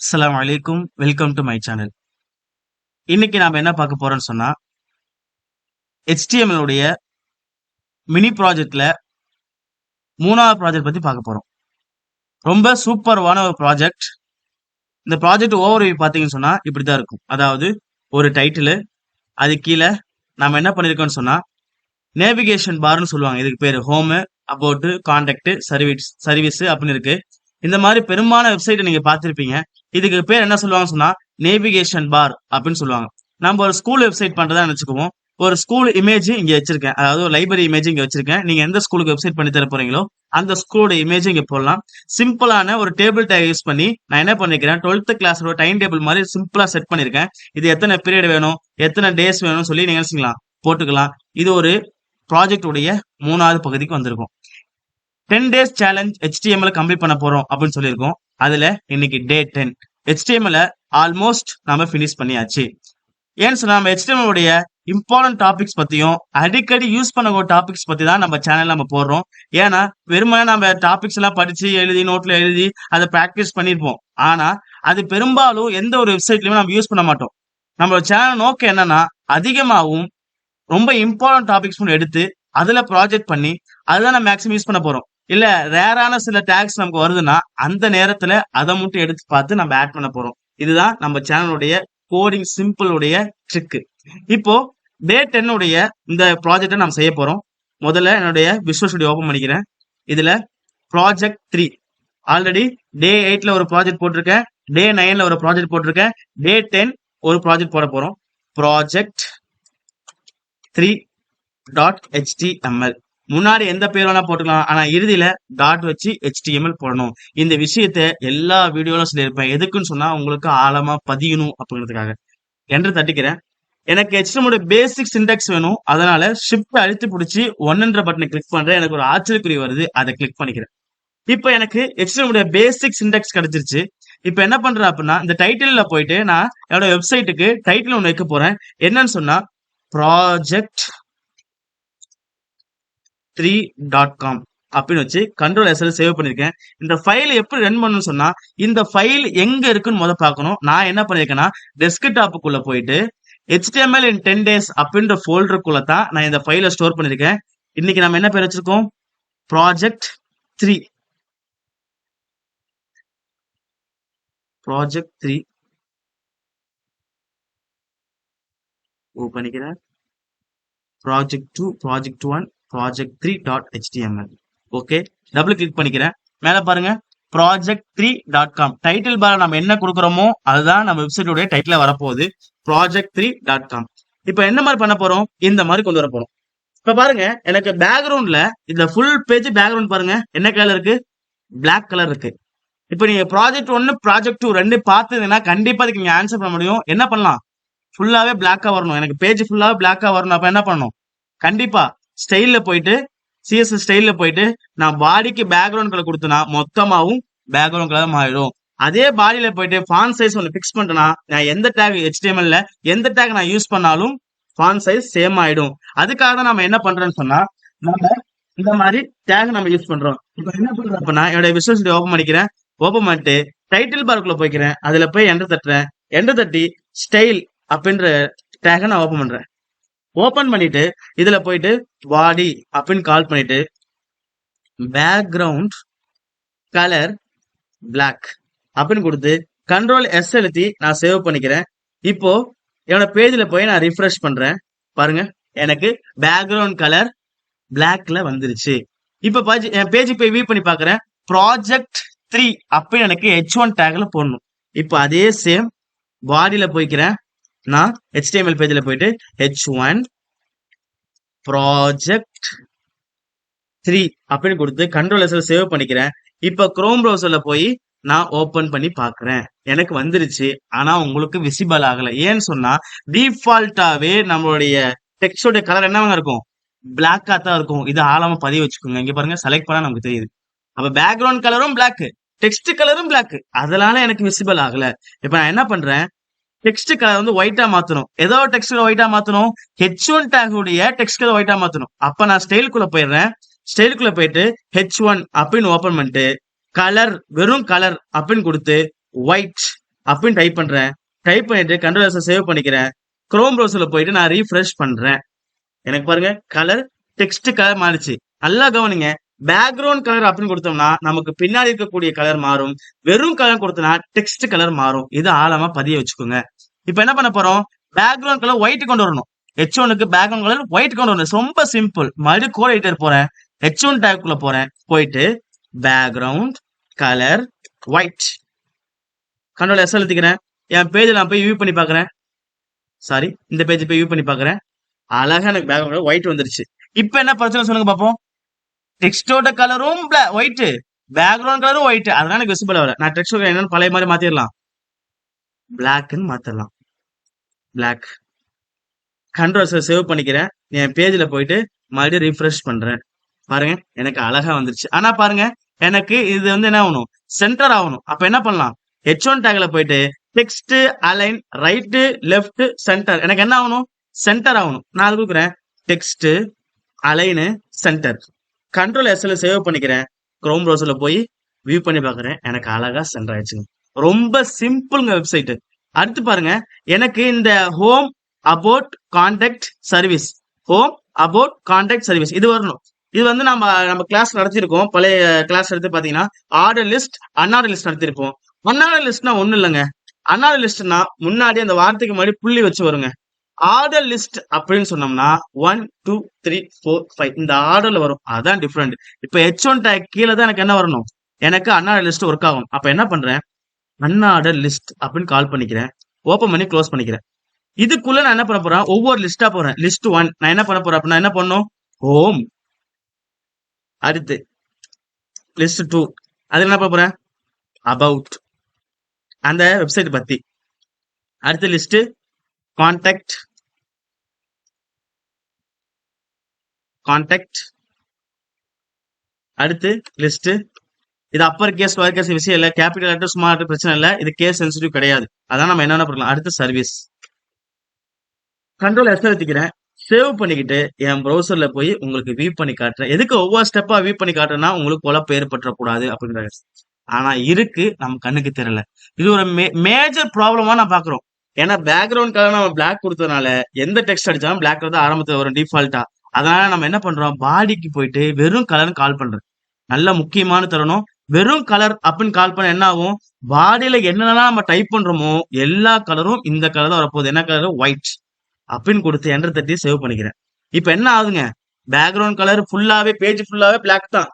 அஸ்ஸலாமு அலைக்கும். Welcome to my channel. இன்னைக்கு நாம என்ன பார்க்க போறோம்னு சொன்னா, HTML உடைய மினி ப்ராஜெக்ட்ல 3வது ப்ராஜெக்ட் பத்தி பார்க்க போறோம். ரொம்ப சூப்பர்வான ஒரு ப்ராஜெக்ட். இந்த ப்ராஜெக்ட் ஓவர்வியூ பார்த்தீங்கன்னு சொன்னா இப்படிதான் இருக்கும். அதாவது ஒரு டைட்டில், அது கீழே நாம என்ன பண்ணிருக்கோம்னு சொன்னா நேவிகேஷன் பார்னு சொல்லுவாங்க. இதுக்கு பேரு ஹோம், அபவுட், கான்டாக்ட், சர்வீஸ் அப்படின்னு இருக்கு. இந்த மாதிரி பெரும்பாலான வெப்சைட்டை நீங்க பார்த்திருப்பீங்க. இதுக்கு பேர் என்ன சொல்லுவாங்கன்னு சொன்னா நேவிகேஷன் பார் அப்படின்னு சொல்லுவாங்க. நம்ம ஒரு ஸ்கூல் வெப்சைட் பண்றதா நினைச்சுக்குவோம். ஒரு ஸ்கூல் இமேஜ் இங்க வச்சிருக்கேன், அதாவது ஒரு லைப்ரரி இமேஜ் இங்க வச்சிருக்கேன். நீங்க எந்த ஸ்கூலுக்கு வெப்சைட் பண்ணி தர போறீங்களோ அந்த ஸ்கூலோட இமேஜ் இங்க போடலாம். சிம்பிளான ஒரு டேபிள் டேக் யூஸ் பண்ணி நான் என்ன பண்ணிருக்கேன், 12th கிளாஸோட டைம் டேபிள் மாதிரி சிம்பிளா செட் பண்ணிருக்கேன். இது எத்தனை பீரியட் வேணும், எத்தனை டேஸ் வேணும்னு சொல்லி நீங்க நினைச்சீங்களா போட்டுக்கலாம். இது ஒரு ப்ராஜெக்ட் உடைய 3வது பகுதிக்கு வந்திருக்கும். 10 days சேலஞ்ச் HTML கம்ப்ளீட் பண்ண போறோம் அப்படின்னு சொல்லியிருக்கோம். அதுல இன்னைக்கு டே 10. HTML ஆல்மோஸ்ட் நாம பினிஷ் பண்ணியாச்சு. ஏன்னு சொன்னா நம்ம HTML உடைய இம்பார்ட்டன்ட் டாபிக்ஸ் பத்தியும் அடிக்கடி யூஸ் பண்ண டாபிக்ஸ் பத்தி தான் நம்ம சேனல்ல நம்ம போடுறோம். ஏன்னா வெறுமனே நம்ம டாபிக்ஸ் எல்லாம் படிச்சு எழுதி நோட்ல எழுதி அதை பிராக்டிஸ் பண்ணிருப்போம். ஆனா அது பெரும்பாலும் எந்த ஒரு வெப்சைட்லயுமே நம்ம யூஸ் பண்ண மாட்டோம். நம்ம சேனல் நோக்கம் என்னன்னா அதிகமாகவும் ரொம்ப இம்பார்ட்டன்ட் டாபிக்ஸ் எடுத்து அதுல ப்ராஜெக்ட் பண்ணி அதுதான் நம்ம மேக்ஸிமம் யூஸ் பண்ண போறோம். இல்ல ரேரான சில டேக்ஸ் நமக்கு வருதுன்னா அந்த நேரத்துல அதை மட்டும் எடுத்து பார்த்து நம்ம ஆட் பண்ண போறோம். இதுதான் நம்ம சேனலுடைய கோடிங் சிம்பிள் உடைய ட்ரிக். இப்போ டே 10 உடைய இந்த ப்ராஜெக்டை நம்ம செய்ய போறோம். முதல்ல என்னுடைய விஷுவல் ஸ்டுடியோ ஓபன் பண்ணிக்கிறேன். இதுல ப்ராஜெக்ட் 3 ஆல்ரெடி டே 8ல ஒரு ப்ராஜெக்ட் போட்டிருக்கேன், டே 9ல ஒரு ப்ராஜெக்ட் போட்டிருக்கேன், டே 10 ஒரு ப்ராஜெக்ட் போட போறோம். ப்ராஜெக்ட் 3.html முன்னாடி எந்த பேர் வேணா போட்டுக்கலாம், ஆனா இறுதியில டாட் வச்சு HTML போடணும். இந்த விஷயத்த எல்லா வீடியோலும் சொல்லியிருப்பேன். எதுக்குன்னு சொன்னா உங்களுக்கு ஆழமா பதியணும் அப்படிங்கிறதுக்காக. என்று தட்டிக்கிறேன். எனக்கு HTML பேசிக் சின்டாக்ஸ் வேணும். அதனால ஷிஃப்ட் அழுத்தி பிடிச்சி 1 பட்டனை கிளிக் பண்றேன். எனக்கு ஒரு ஆச்சரியக்குறி வருது, அதை கிளிக் பண்ணிக்கிறேன். இப்ப எனக்கு HTML பேசிக் சின்டாக்ஸ் கிடைச்சிருச்சு. இப்ப என்ன பண்றேன் அப்படின்னா இந்த டைட்டில்ல போயிட்டு நான் என்னோட வெப்சைட்டுக்கு டைட்டில் ஒன்று வைக்க போறேன். என்னன்னு சொன்னா ப்ராஜெக்ட் 3.com அப்படின்னு வச்சு Ctrl+S சேவ் பண்ணிருக்கேன். இந்த ஃபைல் எப்படி ரன் பண்ணணும்னு சொன்னா இந்த ஃபைல் எங்க இருக்குன்னு முதல்ல பார்க்கணும். நான் என்ன பண்ணிருக்கேன்னா டெஸ்க்டாப்புக்குள்ள போயிட்டு HTML in 10 days அப்படின்ற ஃபோல்டருக்குள்ள தான் நான் இந்த ஃபைலை ஸ்டோர் பண்ணிருக்கேன். இன்னைக்கு நம்ம என்ன பேர் வச்சிருக்கோம், ப்ராஜெக்ட் 3 ஓபன் பண்ணிக்கிறேன். Project 2, project 1, project 3.html. Okay, double click பண்ணிக்கிறேன். மேல பாருங்க ப்ராஜெக்ட் 3.com டைட்டில் பார் நம்ம என்ன கொடுக்குறோமோ அதுதான் நம்ம வெப்சைட்டோட டைட்டில் வரப்போகுது. Project 3.com. இப்ப என்ன மாதிரி பண்ண போறோம், இந்த மாதிரி கொண்டு வர போறோம். இப்ப பாருங்க எனக்கு பேக்ரவுண்ட்ல இந்த ஃபுல் பேஜ் பேக்ரவுண்ட் பாருங்க என்ன கலர் இருக்கு, பிளாக் கலர் இருக்கு. இப்ப நீங்க ப்ராஜெக்ட் 1 ப்ராஜெக்ட் 2 ரெண்டு பார்த்தீங்கன்னா கண்டிப்பா அதுக்கு நீங்க ஆன்சர் பண்ண முடியும். என்ன பண்ணலாம், ஃபுல்லாவே பிளாக்கா வரணும், எனக்கு பேஜ் ஃபுல்லாவே பிளாக்கா வரணும். அப்ப என்ன பண்ணணும், கண்டிப்பா ஸ்டைல்ல போயிட்டு CSS ஸ்டைல்ல போயிட்டு நான் பாடிக்கு பேக்ரவுண்ட் கலர் கொடுத்தனா மொத்தமாவும் பேக்ரவுண்ட் கலர் மாறிடும். அதே பாடியில போயிட்டு ஃபாண்ட் சைஸ் ஒன்று பிக்ஸ் பண்ணிட்டேன்னா நான் எந்த டேக் HTML எந்த டேக் நான் யூஸ் பண்ணாலும் ஃபாண்ட் சைஸ் சேம் ஆயிடும். அதுக்காக தான் நம்ம என்ன பண்றோம்னு சொன்னா நம்ம இந்த மாதிரி டேக் நம்ம யூஸ் பண்றோம். இப்போ என்ன பண்றோம் அப்படின்னா என்னோட விஷுவல் ஸ்டுடியோ ஓபன் பண்ணிக்கிறேன். ஓபன் பண்ணிட்டு டைட்டில் பார்க்குள்ள போய்க்கிறேன். அதுல போய் என்டர் தட்டுறேன். என்டர் தட்டி ஸ்டைல் அப்படின்ற டேக நான் ஓபன் பண்றேன். ஓபன் பண்ணிட்டு இதுல போயிட்டு பாடி அப்படின்னு கால் பண்ணிட்டு பேக்ரவுண்ட் கலர் பிளாக் அப்படின்னு கொடுத்து Ctrl+S அழுத்தி நான் சேவ் பண்ணிக்கிறேன். இப்போ என்னோட பேஜ்ல போய் நான் ரிஃப்ரெஷ் பண்றேன். பாருங்க எனக்கு பேக்ரவுண்ட் கலர் பிளாக்ல வந்துருச்சு. இப்ப என் பேஜ் போய் வியூ பண்ணி பாக்குறேன். ப்ராஜெக்ட் 3 அப்படின்னு எனக்கு H1 டேக்ல போடணும். இப்போ அதே சேம் பாடியில போய்க்கிறேன். நான் HTML பேஜ்ல போயிட்டு H1 ப்ராஜெக்ட் 3 அப்படின்னு கொடுத்து Ctrl+S சேவ் பண்ணிக்கிறேன். இப்ப குரோம் ப்ரௌசர்ல போய் நான் ஓபன் பண்ணி பாக்குறேன். எனக்கு வந்துருச்சு, ஆனா உங்களுக்கு விசிபிள் ஆகல. ஏன்னு சொன்னா டிஃபால்ட்டாவே நம்மளுடைய டெக்ஸ்டோட கலர் என்னவாங்க இருக்கும், பிளாக்கா தான் இருக்கும். இது ஆழமா பதிய வச்சுக்கோங்க. இங்க பாருங்க செலக்ட் பண்ணா நமக்கு தெரியுது. அப்ப பேக்ரவுண்ட் கலரும் பிளாக், டெக்ஸ்ட் கலரும் பிளாக், அதனால எனக்கு விசிபிள் ஆகல. இப்ப நான் என்ன பண்றேன், டெக்ஸ்ட் கலர் வந்து ஒயிட்டா மாத்தணும். ஏதோ டெக்ஸ்ட் ஒயிட்டா மாத்தணும், H1 டேக் உடைய டெக்ஸ்ட் கலர் ஒயிட்டா மாத்தணும். அப்ப நான் ஸ்டைலுக்குள்ள போயிடுறேன். ஸ்டைலுக்குள்ள போயிட்டு H1 அப்படின்னு ஓபன் பண்ணிட்டு கலர் வெறும் கலர் அப்படின்னு கொடுத்து ஒயிட் அப்படின்னு டைப் பண்றேன். டைப் பண்ணிட்டு கண்ட்ரோல் சேவ் பண்ணிக்கிறேன். குரோம் ப்ரௌசர்ல போயிட்டு நான் ரீஃப்ரெஷ் பண்றேன். எனக்கு பாருங்க கலர் டெக்ஸ்ட் கலர் மாறிச்சு. நல்லா கவனிங்க. பேக்ரவுண்ட் கலர் அப்படின்னு கொடுத்தோம்னா நமக்கு பின்னாடி இருக்கக்கூடிய கலர் மாறும். வெறும் கலர் கொடுத்தோம்னா டெக்ஸ்ட் கலர் மாறும். இது ஆழமா பதிய வச்சுக்கோங்க. இப்ப என்ன பண்ண போறோம்? பேக்ரவுண்ட் கலர் ஒயிட் கொண்டு வரணும். H1க்கு பேக்ரவுண்ட் கலர் ஒயிட் கொண்டு வரணும். ரொம்ப சிம்பிள். மறுபடியும் கோட் எடிட்டர் போறேன். H1 டேக்குள்ள போறேன். போயிட்டு background colour white control S எழுதிக்கிறேன். என் பேஜ் நான் போய் வியூ பண்ணி பாக்குறேன். சாரி, இந்த பேஜ் போய் வியூ பண்ணி பாக்குறேன். அழகா எனக்கு பேக்ரவுண்ட் ஒயிட் வந்துருச்சு. இப்ப என்ன பிரச்சனை சொல்லுங்க பாப்போம். டெக்ஸ்டோட கலரும் ஒயிட், பேக்ரவுண்ட் கலரும் ஒயிட். அதனால எனக்கு விசிபிள் ஆகல. நான் டெக்ஸ்ட் என்னன்னு பழைய மாதிரி மாத்திரலாம். பிளாக்னு மாத்திரலாம். பிளாக். கண்ட்ரோல் சேவ் பண்ணிக்கிறேன். என் பேஜ்ல போயிட்டு மறுபடியும் ரீஃப்ரெஷ் பண்றேன். பாருங்க எனக்கு அழகா வந்துருச்சு. ஆனா பாருங்க எனக்கு இது வந்து என்ன ஆகணும்? சென்டர் ஆகணும். அப்ப என்ன பண்ணலாம்? H1 டேக்ல போயிட்டு text align right left centre. எனக்கு என்ன ஆகணும்? சென்டர் ஆகணும். நான் அது கொடுக்குறேன். Text align centre. கண்ட்ரோல் எஸ்ல சேவ் பண்ணிக்கிறேன். குரோம் ப்ரௌசர்ல போய் வியூ பண்ணி பாக்குறேன். எனக்கு அழகா சென்டர் ஆயிடுச்சுங்க. ரொம்ப சிம்பிள்ங்க வெப்சைட். அடுத்து பாருங்க எனக்கு இந்த home about contact service, home about contact service இது வரணும். இது வந்து நம்ம கிளாஸ் நடத்திருக்கோம். பழைய கிளாஸ் எடுத்து பாத்தீங்கன்னா ஆர்டர் லிஸ்ட் அன்ஆர்டர் லிஸ்ட் நடத்திருப்போம். அன்ஆர்டர் லிஸ்ட்னா ஒண்ணு இல்லைங்க. அன்ஆர்டர் லிஸ்ட்னா முன்னாடி அந்த வார்த்தைக்கு முன்னாடி புள்ளி வச்சு வருங்க. ஆர்டர் லிஸ்ட் அப்படின்னு சொன்னோம்னா 1 2 3 4 5 இந்த ஆர்டர்ல வரும். அதான் டிஃபரெண்ட். இப்ப H1 டேக் கீழே தான் எனக்கு என்ன வரணும்? எனக்கு அன்ஆர்டர் லிஸ்ட் ஒர்க் ஆகும். அப்ப என்ன பண்றேன்? அன்ஆர்டர் லிஸ்ட் அப்படின்னு கால் பண்ணிக்கிறேன். ஓபன் பண்ணி க்ளோஸ் பண்ணிக்கிறேன். இதுக்குள்ள நான் என்ன பண்ண போறேன்? ஒவ்வொரு லிஸ்டா போறேன். லிஸ்ட் 1 நான் என்ன பண்ண போறேன்? அப்படின்னா என்ன பண்ணும்? ஹோம். அடுத்து லிஸ்ட் 2 அது என்ன பண்ண போறேன்? அபவுட் அந்த வெப்சைட் பத்தி. அடுத்த லிஸ்ட் கான்டாக்ட் கான்டாக்ட். அடுத்து லிஸ்ட் இது அப்பர் கேஸ் லோயர் கேஸ் விஷயம் இல்ல. கேபிட்டல் லெட்டர் ஸ்மால் லெட்டர் பிரச்சனை இல்ல. இது கேஸ் சென்சிட்டிவ் கிடையாது. அதான் நம்ம என்னென்ன பண்ணலாம். அடுத்து சர்வீஸ். கண்ட்ரோல் எஸ் எடுத்துக்கிறேன். சேவ் பண்ணிக்கிட்டு என் ப்ரௌசர்ல போய் உங்களுக்கு வியூ பண்ணி காட்டுறேன். எதுக்கு ஒவ்வொரு ஸ்டெப்பா வியூ பண்ணி காட்டுறேன்னா உங்களுக்கு குழப்பம் ஏற்பட்டுறக்கூடாது அப்படின்றாங்க. ஆனா இருக்கு நம்ம கண்ணுக்கு தெரியல. இது ஒரு மேஜர் ப்ராப்ளமா நான் பாக்குறோம். ஏன்னா பேக்ரவுண்ட் கலர் நம்ம பிளாக் கொடுத்ததுனால எந்த டெக்ஸ்ட் அடிச்சாலும் பிளாக் கலர் தான் ஆரம்பத்துல வரும் டிஃபால்ட்டா. அதனால நம்ம என்ன பண்றோம்? பாடிக்கு போயிட்டு வெறும் கலர்னு கால் பண்றோம். நல்ல முக்கியமான தருணம். வெறும் கலர் அப்படின்னு கால் பண்ண என்ன ஆகும்? பாடியில என்னென்னலாம் நம்ம டைப் பண்றோமோ எல்லா கலரும் இந்த கலர் தான் வரப்போகுது. என்ன கலர்? ஒயிட் அப்படின்னு கொடுத்து என்டர் தட்டி சேவ் பண்ணிக்கிறேன். இப்ப என்ன ஆகுதுங்க? பேக்ரவுண்ட் கலர் ஃபுல்லாவே பேஜ் ஃபுல்லாவே பிளாக் தான்.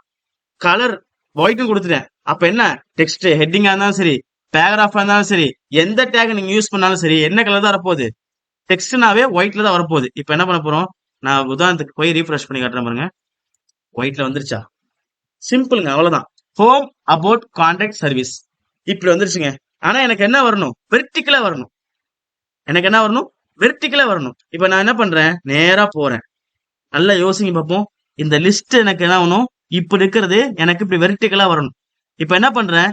கலர் ஒயிட்னு கொடுத்துட்டேன். அப்ப என்ன? டெக்ஸ்ட் ஹெட்டிங்கா இருந்தாலும் சரி, பேராகிராஃபா இருந்தாலும் சரி, எந்த டேக் நீங்க யூஸ் பண்ணாலும் சரி என்ன கலர் தான் வரப்போகுது? டெக்ஸ்ட்னாவே ஒயிட்ல தான் வரப்போகுது. இப்ப என்ன பண்ண போறோம்? நான் உதாரணத்துக்கு போய் ரீஃப்ரெஷ் பண்ணி காட்டுறேன் பாருங்க. ஒயிட்ல வந்துருச்சா? சிம்பிளுங்க, அவ்வளவுதான். ஹோம் அபவுட் கான்டாக்ட் சர்வீஸ் இப்படி வந்துருச்சுங்க. ஆனா எனக்கு என்ன வரணும்? வெர்டிகலா வரணும். எனக்கு என்ன வரணும்? வெர்டிகலா வரணும். இப்ப நான் என்ன பண்றேன்? நேரா போறேன். நல்லா யோசிங்க பார்ப்போம். இந்த லிஸ்ட் எனக்கு என்ன ஆகணும்? இப்படி இருக்கிறது எனக்கு இப்படி வெர்டிகலா வரணும். இப்ப என்ன பண்றேன்?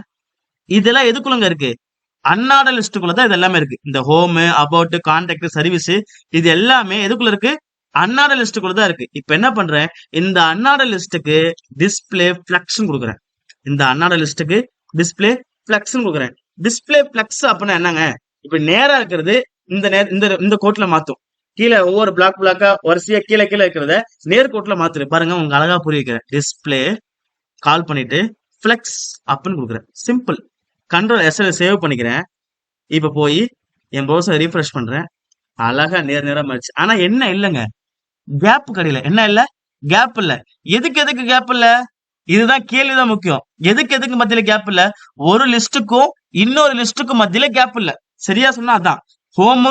இதெல்லாம் எதுக்குள்ளங்க இருக்கு? அன்ஆர்டர் லிஸ்டுக்குள்ள தான் இது எல்லாமே இருக்கு. இந்த ஹோம் அபவுட் கான்டாக்ட் சர்வீஸ் இது எல்லாமே எதுக்குள்ள இருக்கு? அன்ஆர்டர் லிஸ்டுக்குள்ள தான் இருக்கு. இப்ப என்ன பண்றேன்? இந்த அன்ஆர்டர் லிஸ்டுக்கு டிஸ்பிளே ஃபிளக்ஸ் கொடுக்குறேன். இந்த அன்ஆர்டர் லிஸ்டுக்கு டிஸ்பிளே ஃபிளக்ஸ் கொடுக்குறேன். டிஸ்பிளே ஃபிளக்ஸ் அப்படின்னா என்னங்க? இப்ப நேரா இருக்கிறது இந்த கோட்ல மாத்தும். கீழே ஒவ்வொரு பிளாக்கா வரிசையா கீழே இருக்கிறத நேர்கோட்ல மாத்துரு. பாருங்க உங்களுக்கு அழகா புரிய வைக்கிறேன். டிஸ்பிளே கால் பண்ணிட்டு ஃபிளக்ஸ் அப்படின்னு கொடுக்குறேன். சிம்பிள். கண்ட்ரோல் எஸ்ல சேவ் பண்ணிக்கிறேன். இப்ப போய் என் ப்ரௌசர் ரீஃப்ரெஷ் பண்றேன். அழகா நேரா மாறிச்சு. ஆனா என்ன இல்லைங்க? கேப் கிடையில. என்ன இல்ல? கேப் இல்ல. எதுக்கு கேப் இல்ல? இதுதான் கேள்விதான் முக்கியம். எதுக்கு மத்தியில கேப் இல்ல? ஒரு லிஸ்டுக்கும் இன்னொரு லிஸ்டுக்கும் மத்தியில கேப் இல்ல. சரியா சொன்னா அதான். ஹோம்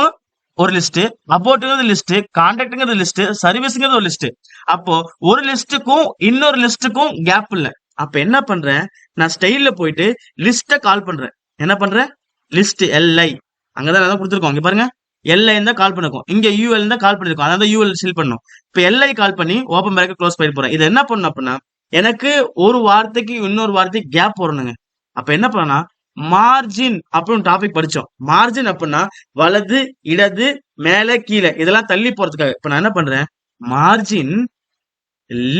ஒரு லிஸ்ட், அபவுட்ங்கிறது லிஸ்ட், கான்டாக்ட்ங்கிறது லிஸ்ட், சர்வீஸ்ங்கிறது ஒரு லிஸ்ட். அப்போ ஒரு லிஸ்டுக்கும் இன்னொரு லிஸ்டுக்கும் கேப் இல்ல. அப்ப என்ன பண்றேன்? நான் ஸ்டைல்ல போயிட்டு லிஸ்ட கால் பண்றேன். என்ன பண்றேன்? லிஸ்ட் எல்ஐ அங்கதான் நான் கொடுத்துருக்கோம். இங்க பாருங்க, எல்ஐ தான் கால் பண்ணிருக்கோம். இங்க யூஎல் தான் கால் பண்ணிருக்கோம். அதான் யூஎல் சில் பண்ணும். இப்ப எல்ஐ கால் பண்ணி ஓபன் பேக் க்ளோஸ் பண்ணி போறேன். இது என்ன பண்ணும் அப்படின்னா எனக்கு ஒரு வார்த்தைக்கு இன்னொரு வார்த்தைக்கு கேப் வரணுங்க. அப்ப என்ன பண்ணா மார்ஜின் அப்படின்னு டாபிக் படிச்சோம். மார்ஜின் அப்படின்னா வலது இடது மேல கீழே இதெல்லாம் தள்ளி போறதுக்காக. இப்ப நான் என்ன பண்றேன்? மார்ஜின்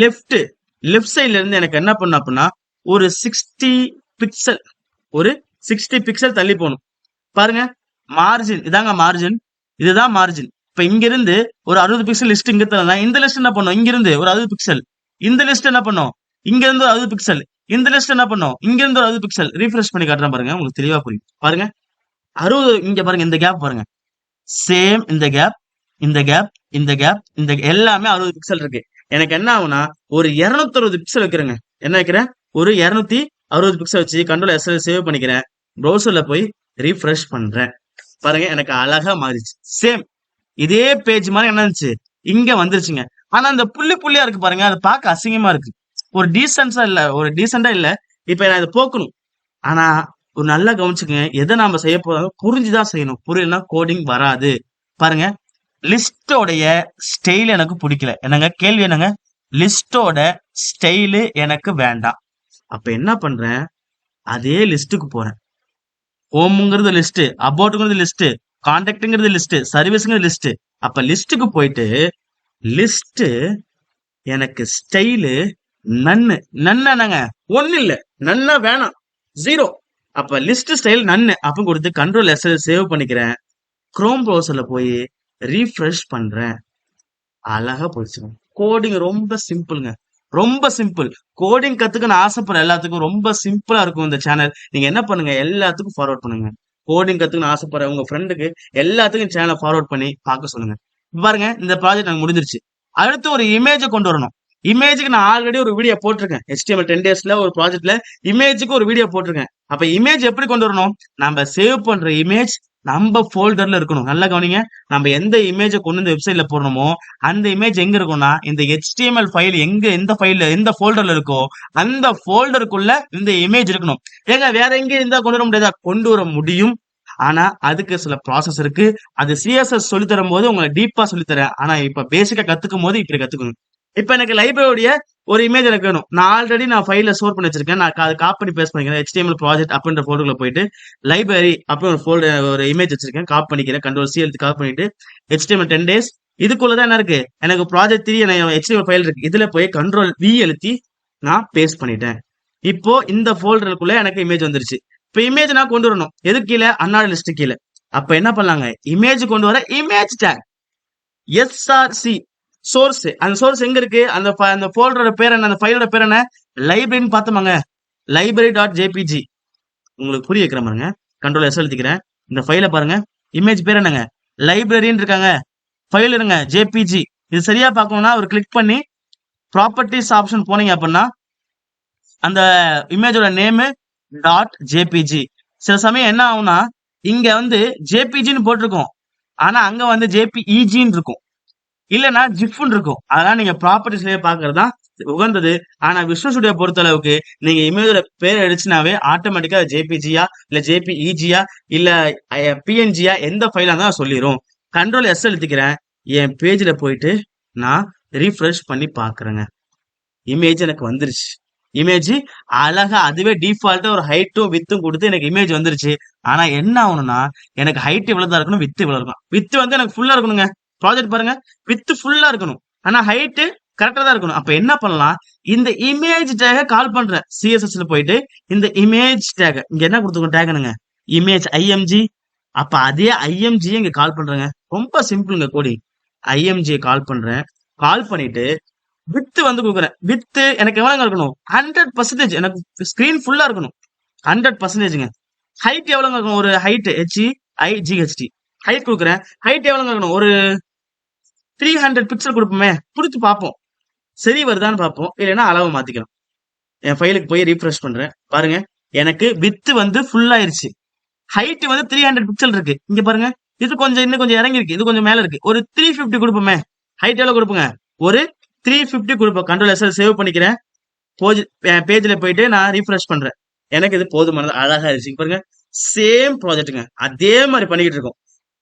லெஃப்ட் சைட்ல இருந்து எனக்கு என்ன பண்ணும் அப்படின்னா ஒரு 60 பிக்சல் தள்ளி போகணும். பாருங்க, மார்ஜின் இதாங்க மார்ஜின், இதுதான் மார்ஜின். இப்ப இங்க இருந்து ஒரு 60 பிக்சல் லிஸ்ட் இங்க தரலாம். இந்த லிஸ்ட் என்ன பண்ணும், இங்க இருந்து ஒரு 60 பிக்சல், இந்த லிஸ்ட் என்ன பண்ணும், இங்க இருந்து ஒரு 60 பிக்சல், இந்த லிஸ்ட் என்ன பண்ணும், இங்க இருந்து ஒரு 60 பிக்சல். ரீஃப்ரெஷ் பண்ணி காட்டுறேன் பாருங்க, உங்களுக்கு தெளிவா புரியும். பாருங்க 60, இங்க பாருங்க இந்த கேப் பாருங்க, சேம் இந்த கேப், இந்த கேப், இந்த கேப், இந்த எல்லாமே 60 பிக்சல் இருக்கு. எனக்கு என்ன ஆகும்னா ஒரு 260 பிக்சல் வைக்கிறேங்க. என்ன வைக்கிறேன், ஒரு 260 பிக்சல் வச்சு கண்ட்ரோல் எஸ் சேவ் பண்ணிக்கிறேன். ப்ரௌசர்ல போய் ரீஃப்ரெஷ் பண்றேன். பாருங்க எனக்கு அழகா மாறிச்சு. சேம் இதே பேஜ் மாதிரி என்ன இருந்துச்சு, இங்க வந்துருச்சுங்க. ஆனா அந்த புள்ளி புள்ளியா இருக்கு பாருங்க, அது பார்க்க அசிங்கமா இருக்கு. ஒரு டீசென்ஸா இல்ல, ஒரு டீசெண்டா இல்ல. இப்ப நான் இதை போக்கணும். ஆனா ஒரு நல்லா கவனிச்சுக்கங்க, எதை நாம செய்ய போறோம் புரிஞ்சுதான் செய்யணும். புரியலன்னா கோடிங் வராது. பாருங்க, லிஸ்டோடைய ஸ்டைல் எனக்கு பிடிக்கல. என்னங்க கேள்வி, என்னங்க லிஸ்டோட ஸ்டைலு எனக்கு வேண்டாம். அப்ப என்ன பண்றேன், அதே லிஸ்டுக்கு போறேன். ஹோம்ங்கிறது லிஸ்ட், அபவுட்ங்கிறது லிஸ்ட், கான்டாக்ட்ங்கிறது லிஸ்ட், சர்வீஸ்ங்கிறது லிஸ்ட். அப்ப லிஸ்டுக்கு போயிட்டு லிஸ்ட் எனக்கு ஸ்டைலு நன்னு, நன்னாங்க ஒண்ணு இல்ல, நன்னா வேணாம், 0. அப்ப லிஸ்ட் ஸ்டைல் நன்னு அப்ப கொடுத்து கண்ட்ரோல் எஸ் சேவ் பண்ணிக்கிறேன். குரோம் ப்ரௌசர்ல போய் ரீஃப்ரெஷ் பண்றேன். அழகா போயிடுச்சுங்க. கோடிங் ரொம்ப சிம்பிள்ங்க, ரொம்ப சிம்பிள். கோடிங் கத்துக்கன்னு ஆசைப்படுற எல்லாத்துக்கும் ரொம்ப சிம்பிளா இருக்கும் இந்த சேனல். நீங்க என்ன பண்ணுங்க, எல்லாத்துக்கும் ஃபார்வர்ட் பண்ணுங்க. கோடிங் கத்துக்கன்னு ஆசைப்படுற உங்க ஃப்ரெண்டுக்கு எல்லாத்துக்கும் சேனலை ஃபார்வர்ட் பண்ணி பார்க்க சொல்லுங்க. பாருங்க இந்த ப்ராஜெக்ட் எனக்கு முடிஞ்சிருச்சு. அடுத்து ஒரு இமேஜை கொண்டு வரணும். இமேஜுக்கு நான் ஆல்ரெடி ஒரு வீடியோ போட்டிருக்கேன். HTML 10 daysல ஒரு ப்ராஜெக்ட்ல இமேஜுக்கு ஒரு வீடியோ போட்டிருக்கேன். அப்ப இமேஜ் எப்படி கொண்டு வரணும், நம்ம சேவ் பண்ற இமேஜ் நம்ம ஃபோல்டர்ல இருக்கணும். நல்லா கவனிங்க, நம்ம எந்த இமேஜை கொண்டு இந்த வெப்சைட்ல போடணுமோ அந்த இமேஜ் எங்க இருக்கும்னா இந்த HTML ஃபைல் எங்க எந்த ஃபைல்ல எந்த ஃபோல்டர்ல இருக்கோ அந்த ஃபோல்டருக்குள்ள இந்த இமேஜ் இருக்கணும். ஏங்க வேற எங்க இருந்தா கொண்டு வர முடியாதா, கொண்டு வர முடியும். ஆனா அதுக்கு சில ப்ராசஸ் இருக்கு. அது CSS சொல்லி தரும் போது உங்களை டீப்பா சொல்லி தரேன். ஆனா இப்ப பேசிக்கா கத்துக்கும் போது இப்படி கத்துக்கணும். இப்ப எனக்கு லைப்ரரியோடைய ஒரு இமேஜ் எனக்கு வேணும். நான் ஆல்ரெடி ஃபைல ஸ்டோர் பண்ணி வச்சிருக்கேன். நான் அதை காப்பி பேஸ்ட் பண்ணிக்கிறேன். HTML ப்ராஜெக்ட் அப்படின்ற ஃபோல்டர்ல போயிட்டு லைப்ரரி அப்படின்னு ஒரு ஃபோல்டர் ஒரு இமேஜ் வச்சிருக்கேன். காப்பி பண்ணிக்கிறேன். கண்ட்ரோல் C எழுத்து காப்பி பண்ணிட்டு HTML 10 days இதுக்குள்ளதான் என்ன இருக்கு, எனக்கு ப்ராஜெக்ட் 3 HTML ஃபைல் இருக்கு. இதுல போய் கண்ட்ரோல் V எழுத்தி நான் பேஸ்ட் பண்ணிட்டேன். இப்போ இந்த ஃபோல்டருக்குள்ள எனக்கு இமேஜ் வந்துருச்சு. இப்ப இமேஜ் நான் கொண்டு வரணும். எது கீழே, அன்னாட லிஸ்ட் கீழே. அப்ப என்ன பண்ணலாங்க, இமேஜ் கொண்டு வர இமேஜ் டேக் SRC சோர்ஸ். அந்த சோர்ஸ் எங்க இருக்கு, அந்த ஃபோல்டரோட பேர் என்ன, அந்த ஃபைலோட பேர் என்ன, லைப்ரரின்னு பார்த்தோமாங்க, library.jpg. உங்களுக்கு புரிய வைக்கிற பாருங்க, கண்ட்ரோல் S எழுதிக்கிறேன். இந்த ஃபைலை பாருங்க, இமேஜ் பேர் என்னங்க, லைப்ரரின்னு இருக்காங்க, ஃபைல் இருங்க JPG. இது சரியா பார்க்கணும்னா ஒரு கிளிக் பண்ணி ப்ராப்பர்ட்டிஸ் ஆப்ஷன் போனீங்க அப்படின்னா அந்த இமேஜோட நேமு .jpg. சில சமயம் என்ன ஆகும்னா இங்க JPGன்னு போட்டிருக்கோம், ஆனா அங்க JPEGன்னு இருக்கும், இல்லைன்னா ஜிஃப்னு இருக்கும். அதனால நீங்க ப்ராப்பர்ட்டிஸ்லயே பாக்குறது தான் உகந்தது. ஆனா விஷ்வல் ஸ்டுடியோ பொறுத்த அளவுக்கு நீங்க இமேஜோட பேர் அடிச்சுனாவே ஆட்டோமேட்டிக்கா JPGயா இல்ல JPEGயா இல்ல PNGயா எந்த ஃபைலா தான் சொல்லிடும். கண்ட்ரோல் S எழுதிக்கிறேன். என் பேஜ்ல போயிட்டு நான் ரீஃப்ரெஷ் பண்ணி பாக்குறேங்க. இமேஜ் எனக்கு வந்துருச்சு. இமேஜ் அழகா அதுவே டிஃபால்ட்டா ஒரு ஹைட்டும் வித்தும் கொடுத்து எனக்கு இமேஜ் வந்துருச்சு. ஆனா என்ன ஆகணும்னா எனக்கு ஹைட் இவ்வளவுதான் இருக்கணும், வித்து இவ்வளவு இருக்கணும். வித்து எனக்கு ஃபுல்லா இருக்கணுங்க. ப்ராஜெக்ட் பாருங்க, வித்து ஃபுல்லா இருக்கணும், ஆனா ஹைட் கரெக்டா தான் இருக்கணும். அப்ப என்ன பண்ணலாம், இந்த இமேஜ் டேக கால் பண்றேன். CSSல போயிட்டு இந்த இமேஜ் டேக் இங்க என்ன கொடுத்துருக்கோம், டேக்னுங்க இமேஜ் IMG. அப்ப அதே IMG இங்க கால் பண்றேங்க. ரொம்ப சிம்பிளுங்க கோடிங். IMG கால் பண்றேன். கால் பண்ணிட்டு வித்து கொடுக்குறேன். வித்து எனக்கு எவ்வளவு இருக்கணும், 100%. எனக்கு ஸ்கிரீன் ஃபுல்லா இருக்கணும், 100%ங்க. ஹைட் எவ்வளவு இருக்கணும், ஒரு ஹைட் HEIGHT ஹைட் கொடுக்குறேன். ஹைட் எவ்வளவு இருக்கணும், ஒரு 300 பிக்சல் கொடுப்போமே, கொடுத்து பார்ப்போம் சரி வருதான்னு பார்ப்போம், இல்லைன்னா அளவு மாத்திக்கலாம். என் ஃபைலுக்கு போய் ரீஃப்ரெஷ் பண்றேன். பாருங்க எனக்கு வித்து ஃபுல் ஆயிருச்சு. ஹைட் 300 பிக்சல் இருக்கு. இங்க பாருங்க, இது இன்னும் கொஞ்சம் இறங்கி இருக்கு, இது கொஞ்சம் மேல இருக்கு. ஒரு 350 கொடுப்போமே. ஹைட் எவ்வளவு கொடுப்போங்க, ஒரு 350 கொடுப்போம். கண்ட்ரோல் S சேவ் பண்ணிக்கிறேன். பேஜ்ல போயிட்டு நான் ரீஃப்ரெஷ் பண்றேன். எனக்கு இது போதுமானது, அழகா இருந்துச்சு. பாருங்க சேம் ப்ராஜெக்ட்டுங்க, அதே மாதிரி பண்ணிக்கிட்டு இருக்கோம்.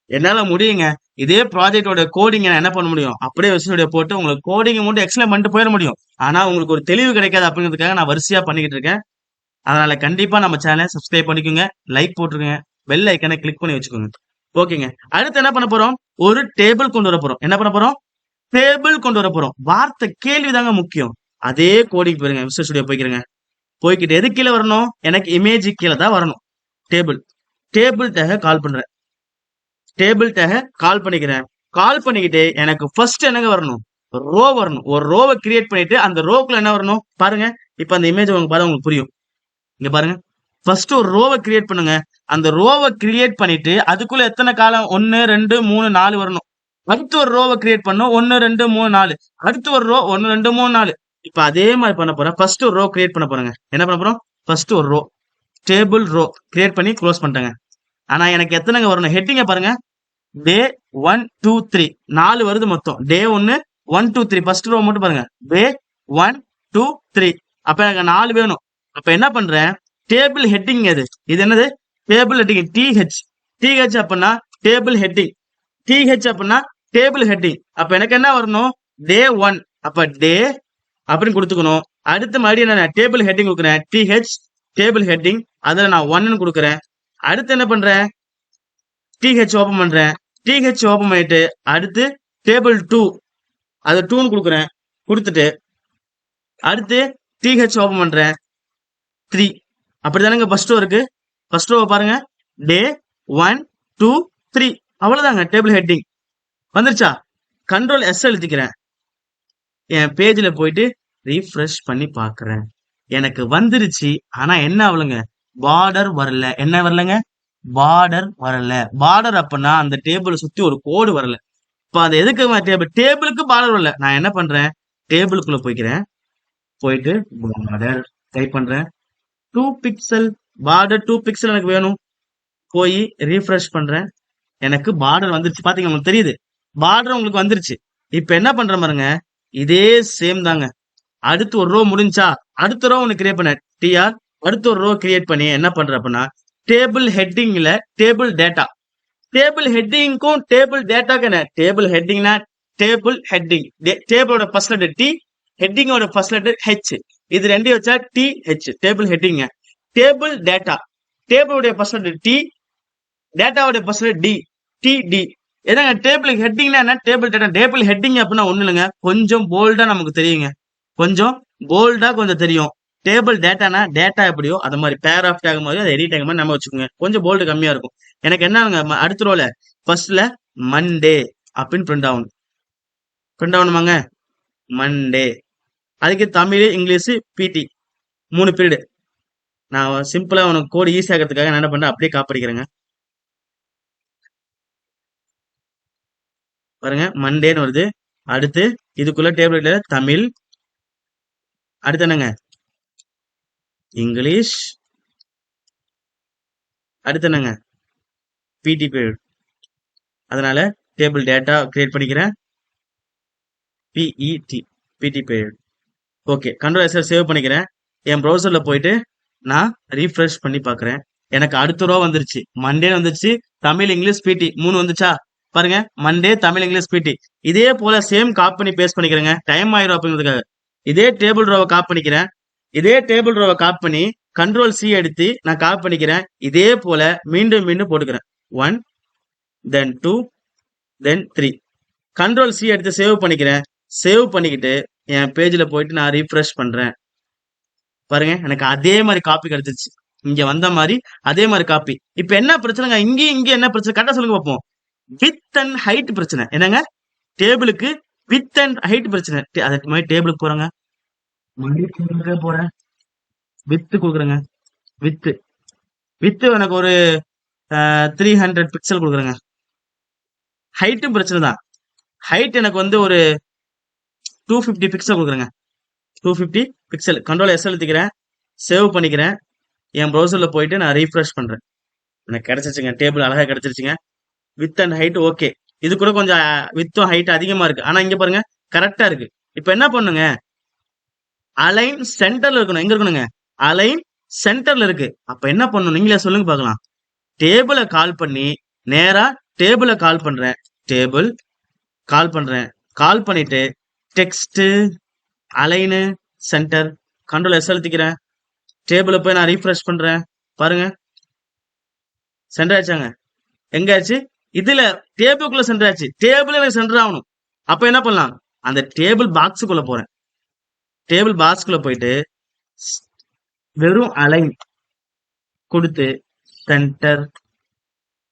என்னால முடியுங்க. இதே ப்ராஜெக்டோட கோடிங் என்ன பண்ண முடியும், அப்படியே வெப்சைட் போட்டு உங்களுக்கு கோடிங் மட்டும் எக்ஸ்பிளைன் பண்ணிட்டு போயிட முடியும். ஆனா உங்களுக்கு ஒரு தெளிவு கிடைக்காது அப்படிங்கிறதுக்காக நான் வரிசையா பண்ணிக்கிட்டு இருக்கேன். அதனால கண்டிப்பா நம்ம சேனலை சப்ஸ்கிரைப் பண்ணிக்கோங்க, லைக் போட்டுருங்க, பெல் ஐக்கனை கிளிக் பண்ணி வச்சுக்கோங்க. ஓகேங்க, அடுத்து என்ன பண்ண போறோம், ஒரு டேபிள் கொண்டு வர போறோம். என்ன பண்ண போறோம், டேபிள் கொண்டு வர போறோம். வார்த்தை கேள்விதாங்க முக்கியம். அதே கோடிங் போயிருங்க, விசுவல் ஸ்டுடியோ போய்க்கிறேங்க. போய்கிட்டு எது கீழே வரணும், எனக்கு இமேஜ் கீழே தான் வரணும். டேபிள் டேபிள் டேக கால் பண்றேன். டேபிள் டேக கால் பண்ணிக்கிறேன். கால் பண்ணிக்கிட்டு எனக்கு ஃபர்ஸ்ட் என்னங்க வரணும், ரோ வரணும். ஒரு ரோவை கிரியேட் பண்ணிட்டு அந்த ரோக்குள்ள என்ன வரணும் பாருங்க. இப்ப அந்த இமேஜ் உங்களுக்கு பாருங்க, உங்களுக்கு புரியும். இங்க பாருங்க, ஃபர்ஸ்ட் ஒரு ரோவை கிரியேட் பண்ணுங்க. அந்த ரோவை கிரியேட் பண்ணிட்டு அதுக்குள்ள எத்தனை காலம், 1 2 3 4 வரணும். அடுத்து ஒரு ரோவை கிரியேட் பண்ணும், 1 2 3 4. அடுத்து ஒரு ரோ 1 2 3 4. இப்ப அதே மாதிரி பண்ண போறேன். ஃபர்ஸ்ட் ஒரு ரோ கிரியேட் பண்ண போறேங்க. என்ன பண்ண போறோம், ஃபர்ஸ்ட் ஒரு ரோ டேபிள் ரோ கிரியேட் பண்ணி க்ளோஸ் பண்ணிட்டேங்க. ஆனா எனக்கு எத்தனைங்க வரணும், ஹெட்டிங்க பாருங்க. டே 1 2 3 4 வருது மொத்தம். டே 1 1 2 3 ஃபர்ஸ்ட் ரோ மட்டும் பாருங்க. டே 1 2 3. அப்ப எனக்கு 4 வேணும். அப்ப என்ன பண்றேன், டேபிள் ஹெட்டிங் எது, இது என்னது, டேபிள் ஹெட்டிங். டிஹெச் அப்படின்னா டேபிள் ஹெட்டிங். டிஹெச் அப்படின்னா டேபிள் ஹெட்டிங். அப்ப எனக்கு என்ன வரணும், டே 1. அப்ப டே அப்படின்னு கொடுத்துக்கணும். அடுத்து மறுபடியும் என்ன, டேபிள் ஹெட்டிங் கொடுக்குறேன். டிஹெச் டேபிள் ஹெட்டிங், அதுல நான் 1 கொடுக்குறேன். அடுத்து என்ன பண்றேன், டிஹெச் ஓபன் பண்றேன். டிஹெச் ஓபன் பண்ணிட்டு அடுத்து டேபிள் 2, அது 2 கொடுக்குறேன். கொடுத்துட்டு அடுத்து டிஹெச் ஓபன் பண்றேன் 3. அப்படிதானங்க ஃபர்ஸ்ட் ரோ இருக்கு. ஃபர்ஸ்ட் ரோ பாருங்க, டே 1 2 3. அவ்வளவுதாங்க, டேபிள் ஹெட்டிங் வந்துருச்சா. கண்ட்ரோல் எஸ் எழுதிக்கிறேன். என் பேஜ்ல போயிட்டு ரீஃப்ரெஷ் பண்ணி பாக்குறேன். எனக்கு வந்துருச்சு. ஆனா என்ன ஆகலங்க, பார்டர் வரல. என்ன வரலங்க, பார்டர் வரல. பார்டர் அப்படின்னா அந்த டேபிள் சுத்தி ஒரு கோடு வரல. இப்ப அது எதுக்கு, டேபிளுக்கு பார்டர் வரல. நான் என்ன பண்றேன், டேபிளுக்குள்ள போய்க்கிறேன். போயிட்டு பார்டர் டைப் பண்றேன். 2 பிக்சல் பார்டர், 2 பிக்சல் எனக்கு வேணும். போய் ரீஃப்ரெஷ் பண்றேன். எனக்கு பார்டர் வந்துருச்சு. பாத்தீங்க, உங்களுக்கு தெரியுது பார்டர் உங்களுக்கு வந்துருச்சு. இப்ப என்ன பண்ற பாருங்க, இதே சேம் தாங்க. அடுத்து ஒரு ரோ முடிஞ்சா அடுத்த ரோ ஒன்னு கிரியேட் பண்ண டிஆர். அடுத்த ஒரு ரோ கிரியேட் பண்ணி என்ன பண்ற அப்படின்னா, டேபிள் ஹெட்டிங்ல டேபிள் டேட்டா. டேபிள் ஹெட்டிங்க்கும் டேபிள் டேட்டாக்கு என்ன, டேபிள் ஹெட்டிங்னா டேபிள் ஹெட்டிங், டேபிளோட ஃபர்ஸ்ட் லெட்டர் டி, ஹெட்டிங்கோட ஃபர்ஸ்ட் லெட்டர் ஹெச். இது ரெண்டையும் வச்சா T H, table heading. Table data, டேபிளோட ஃபர்ஸ்ட் லெட்டர் டி, டேட்டாவோட first letter D, T D. ஏதாங்க டேபிள் ஹெட்டிங்னா என்ன, டேபிள் டேட்டா. டேபிள் ஹெட்டிங் அப்படின்னா ஒண்ணு இல்லைங்க, கொஞ்சம் போல்டா நமக்கு தெரியுங்க. கொஞ்சம் போல்டா கொஞ்சம் தெரியும். டேபிள் டேட்டானா டேட்டா எப்படியோ அது மாதிரி பேர் ஆஃப் டேக் மாதிரி, அது எடிட் டேக் மாதிரி நம்ம வச்சுக்கோங்க. கொஞ்சம் போல்டு கம்மியா இருக்கும். எனக்கு என்னங்க, அடுத்த ரோல ஃபர்ஸ்ட்ல மண்டே அப்படின்னு பிரிண்ட் ஆகணும். பிரிண்ட் ஆகணுமாங்க, மண்டே. அதுக்கு தமிழ் இங்கிலீஷ் பிடி 3 பீரியடு. நான் சிம்பிளா உனக்கு கோடு ஈஸி ஆகிறதுக்காக நான் என்ன பண்றேன், அப்படியே காப்பிடிக்கிறேங்க. பாருங்க, மண்டேன்னு வருது. அடுத்து இதுக்குள்ள டேபிள் தமிழ், அடுத்து என்னங்க இங்கிலீஷ், அடுத்து என்னங்க பிடி பீரியட். அதனால டேபிள் டேட்டா கிரியேட் பண்ணிக்கிறேன், பிஇடி PD period. Okay, control S save பண்ணிக்கிறேன். என் ப்ரௌசர்ல போயிட்டு நான் ரீஃப்ரெஷ் பண்ணி பாக்குறேன். எனக்கு அடுத்த ரோ வந்துருச்சு, மண்டே வந்துருச்சு, தமிழ் இங்கிலீஷ் பிடி 3 வந்துச்சா. பாருங்க, மண்டே தமிழ் இங்கிலீஷ் பிடி. இதே போல சேம் காப்பி பண்ணி பேஸ்ட் பண்ணிக்கிறேங்க, டைம் ஆயிரும் அப்படிங்கிறதுக்காக. இதே டேபிள் ரோவை காப்பி பண்ணிக்கிறேன். இதே டேபிள் ரோவை காப்பி பண்ணி கண்ட்ரோல் சி எடுத்து நான் காப்பி பண்ணிக்கிறேன். இதே போல மீண்டும் மீண்டும் போட்டுக்கிறேன். 1 then 2 then 3. கண்ட்ரோல் சி எடுத்து சேவ் பண்ணிக்கிறேன். சேவ் பண்ணிக்கிட்டு என் பேஜ்ல போயிட்டு நான் ரீஃப்ரெஷ் பண்றேன். பாருங்க, எனக்கு அதே மாதிரி காப்பி கிடைச்சிருச்சு. இங்க வந்த மாதிரி அதே மாதிரி காப்பி. இப்ப என்ன பிரச்சனைங்க, இங்க என்ன பிரச்சனை கரெக்டா சொல்லுங்க பார்ப்போம். வித் அண்ட் ஹைட் பிரச்சனை. என்னங்க, டேபிளுக்கு வித் அண்ட் ஹைட் பிரச்சனை. அதுக்கு மாதிரி டேபிளுக்கு போறேங்க, போறேன், வித்து கொடுக்குறேங்க. வித்து வித்து எனக்கு ஒரு 300 பிக்சல் கொடுக்குறேங்க. ஹைட்டும் பிரச்சனை தான். ஹைட் எனக்கு வந்து ஒரு 250 பிக்சல் கொடுக்குறேங்க. 250 பிக்சல். கண்ட்ரோல் எஸ் எழுதிக்கிறேன், சேவ் பண்ணிக்கிறேன். என் ப்ரௌசர்ல போயிட்டு நான் ரீஃப்ரெஷ் பண்றேன். எனக்கு கிடைச்சிருச்சுங்க, டேபிள் அழகா கிடைச்சிருச்சுங்க. Width and height okay. இது கூட கொஞ்சம் வித்தும் ஹைட் அதிகமா இருக்கு. ஆனா இங்க பாருங்க கரெக்டா இருக்கு. இப்ப என்ன பண்ணுங்க, அலைன் சென்டர்ல இருக்கணும். எங்க இருக்கணுங்க, அலைன் சென்டர்ல இருக்கு. அப்ப என்ன பண்ணணும், நீங்களே சொல்லுங்க பார்க்கலாம். டேபிளை கால் பண்ணி நேரா டேபிளை கால் பண்றேன். டேபிள் கால் பண்றேன். கால் பண்ணிட்டு text align centre, control S அழுத்திக்கிறேன். டேபிளை போய் நான் ரீஃப்ரெஷ் பண்றேன். பாருங்க, சென்டர் ஆச்சாங்க. எங்க ஆச்சு, இதுல டேபிளுக்குள்ள சென்டர் ஆச்சு. டேபிள் எனக்கு சென்டர் ஆகணும். அப்ப என்ன பண்ணலாம், அந்த டேபிள் பாக்ஸுக்குள்ள போறேன். டேபிள் பாக்ஸ்குள்ள போயிட்டு வெறும் அலைன் கொடுத்து சென்டர்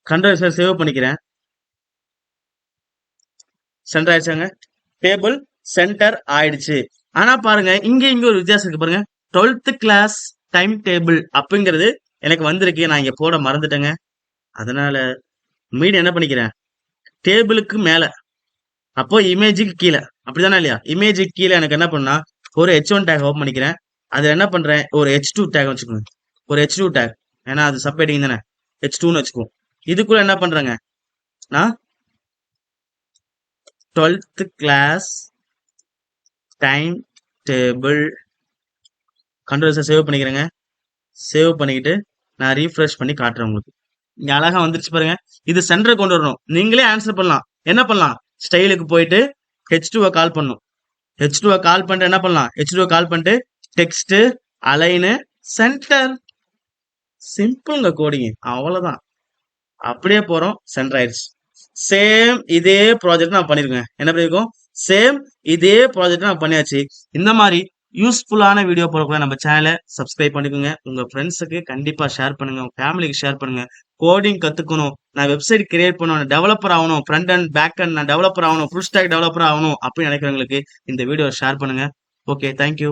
கண்ட்ரோல் சேவ் பண்ணிக்கிறேன். சென்டர் ஆயிடுச்சாங்க, டேபிள் சென்டர் ஆயிடுச்சு. ஆனா பாருங்க, இங்க ஒரு வித்தியாசம் இருக்கு பாருங்க. 12th கிளாஸ் டைம் டேபிள் அப்படிங்கிறது எனக்கு வந்திருக்கு, நான் இங்க போட மறந்துட்டேங்க. அதனால மீடியம் என்ன பண்ணிக்கிறேன், டேபிளுக்கு மேல, அப்போ இமேஜுக்கு கீழே, அப்படிதானே இல்லையா? இமேஜுக்கு கீழே எனக்கு என்ன பண்ணா, ஒரு H1 டேக் ஓப்பன் பண்ணிக்கிறேன். அது என்ன பண்றேன், ஒரு H2 டேக் வச்சுக்கோங்க, ஒரு H2 டேக், ஏன்னா அது சப்ஹெட்டிங் தானே, H2ன்னு வச்சுக்குவோம். இதுக்குள்ள என்ன பண்றேங்க, நான் 12th கிளாஸ் டைம் டேபிள் கண்ட்ரோல்ஸை சேவ் பண்ணிக்கிறேங்க. சேவ் பண்ணிக்கிட்டு நான் ரீஃப்ரெஷ் பண்ணி காட்டுறேன் உங்களுக்கு. இங்க அழகா வந்துருச்சு பாருங்க. இது சென்டர் கொண்டு வரணும். நீங்களே ஆன்சர் பண்ணலாம். என்ன பண்ணலாம், ஸ்டைலுக்கு போயிட்டு H2 கால் பண்ணும். H2 கால் பண்ணிட்டு என்ன பண்ணலாம், H2 கால் பண்ணிட்டு டெக்ஸ்ட் அலைனு சென்டர். சிம்பிள்ங்க கோடிங், அவ்வளவுதான். அப்படியே போறோம், சென்டர் ஆயிடுச்சு. சேம் இதே ப்ராஜெக்ட் நான் பண்ணிருக்கேன். என்ன பண்ணிருக்கோம், சேம் இதே ப்ராஜெக்ட் நான் பண்ணியாச்சு. இந்த மாதிரி யூஸ்ஃபுல்லான வீடியோ போடக்கூட நம்ம சேனலை சப்ஸ்கிரைப் பண்ணிக்கோங்க. உங்க ஃப்ரெண்ட்ஸுக்கு கண்டிப்பா ஷேர் பண்ணுங்க, உங்க ஃபேமிலிக்கு ஷேர் பண்ணுங்க. கோடிங் கத்துக்கணும், நான் வெப்சைட் கிரியேட் பண்ணணும், டெவலப்பர் ஆகணும், ஃப்ரண்ட் அண்ட் பேக் அண்ட் நான் டெவலப்பர் ஆகணும், ஃபுல் ஸ்டாக் டெவலப்பர் ஆகணும் அப்படின்னு நினைக்கிறவங்களுக்கு இந்த வீடியோ ஷேர் பண்ணுங்க. Okay, thank you.